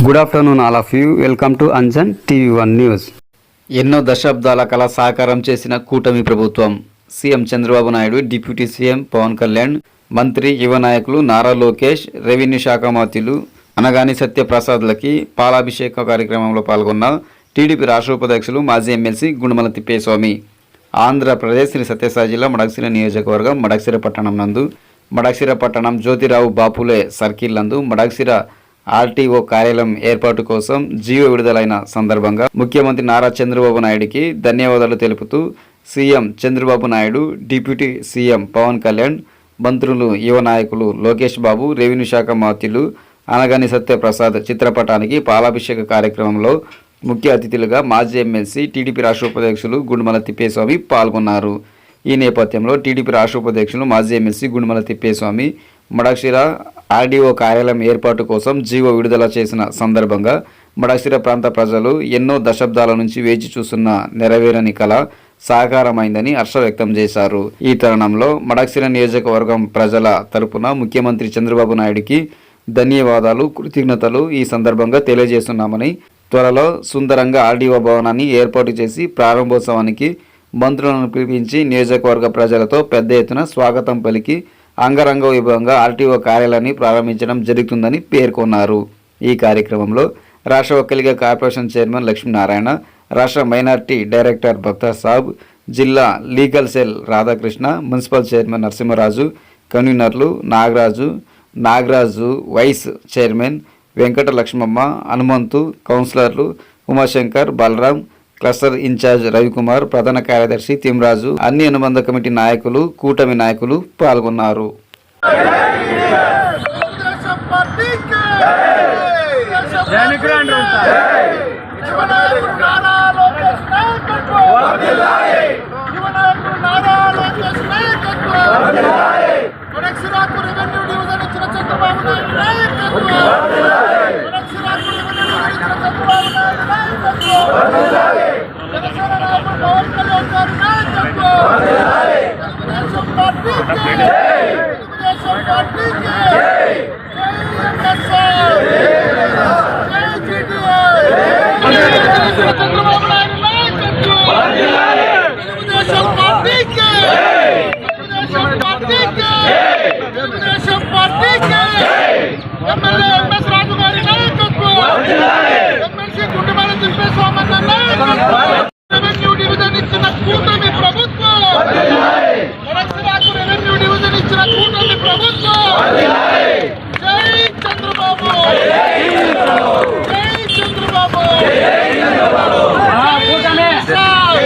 Good afternoon all of you. Welcome to Anjan TV one news. ఎన్నో దశాబ్దాల కళ సాకారం చేసిన కూటమి ప్రభుత్వం. CM Chandrababu Naidu, deputy CM Pawan Kalyan, మంత్రి యువ నాయకులు నారా లోకేష్, రెవెన్యూ శాఖ మంత్రులు అనగాని సత్యప్రసాద్లకి పాలాభిషేక కార్యక్రమంలో పాల్గొన్న టీడీపీ రాష్ట్ర ఉపాధ్యక్షులు మాజీ ఎమ్మెల్సీ గుండుమల తిప్పేస్వామి. ఆంధ్రప్రదేశ్ శ్రీ సత్యసాయి జిల్లా మడకశిర నియోజకవర్గం మడకశిర పట్టణం నందు మడకశిర పట్టణం జ్యోతిరావు బాపులే సర్కిల్ నందు మడకశిర ఆర్టీఓ కార్యాలయం ఏర్పాటు కోసం జీవో విడుదలైన సందర్భంగా ముఖ్యమంత్రి నారా చంద్రబాబు నాయుడికి ధన్యవాదాలు తెలుపుతూ CM Chandrababu Naidu, deputy CM Pawan Kalyan, మంత్రులు యువ నాయకులు లోకేష్ బాబు, రెవెన్యూ శాఖ మంత్రులు అనగాని సత్యప్రసాద్ చిత్రపటానికి పాలాభిషేక కార్యక్రమంలో ముఖ్య అతిథులుగా మాజీ ఎమ్మెల్సీ టీడీపీ రాష్ట్ర ఉపాధ్యక్షులు గుండుమల తిప్పేస్వామి పాల్గొన్నారు. ఈ నేపథ్యంలో టీడీపీ రాష్ట్ర ఉపాధ్యక్షులు మాజీ ఎమ్మెల్సీ గుండుమల తిప్పేస్వామి మడకశిర ఆర్డీఓ కార్యాలయం ఏర్పాటు కోసం జీవో విడుదల చేసిన సందర్భంగా మడకశిర ప్రాంత ప్రజలు ఎన్నో దశాబ్దాల నుంచి వేచి చూస్తున్న నెరవేరని కళ సాకారమైందని హర్షం వ్యక్తం చేశారు. ఈ తరుణంలో మడకశిర నియోజకవర్గం ప్రజల తరపున ముఖ్యమంత్రి చంద్రబాబు నాయుడికి ధన్యవాదాలు, కృతజ్ఞతలు ఈ సందర్భంగా తెలియజేస్తున్నామని, త్వరలో సుందరంగా ఆర్డీఓ భవనాన్ని ఏర్పాటు చేసి ప్రారంభోత్సవానికి మంత్రులను పిలిపించి నియోజకవర్గ ప్రజలతో పెద్ద ఎత్తున స్వాగతం పలికి అంగరంగ వైభవంగా ఆర్టీఓ కార్యాలయాన్ని ప్రారంభించడం జరుగుతుందని పేర్కొన్నారు. ఈ కార్యక్రమంలో రాష్ట్ర ఒక్కలిగ కార్పొరేషన్ చైర్మన్ లక్ష్మీనారాయణ, రాష్ట్ర మైనార్టీ డైరెక్టర్ భక్తర్ సాబ్, జిల్లా legal cell Radhakrishna, municipal chairman Narasimharaju, కన్వీనర్లు నాగరాజు, వైస్ చైర్మన్ వెంకట లక్ష్మమ్మ, హనుమంతు, కౌన్సిలర్లు ఉమాశంకర్, బలరాం, క్లస్టర్ ఇన్ఛార్జ్ రవికుమార్, ప్రధాన కార్యదర్శి తిమ్రాజు, అన్ని అనుబంధ కమిటీ నాయకులు, కూటమి నాయకులు పాల్గొన్నారు. రెవెన్యూ డివిజన్ ఇచ్చిన కూటమి ప్రభుత్వం, రెవెన్యూ డివిజన్ ఇచ్చిన కూటమి ప్రభుత్వం.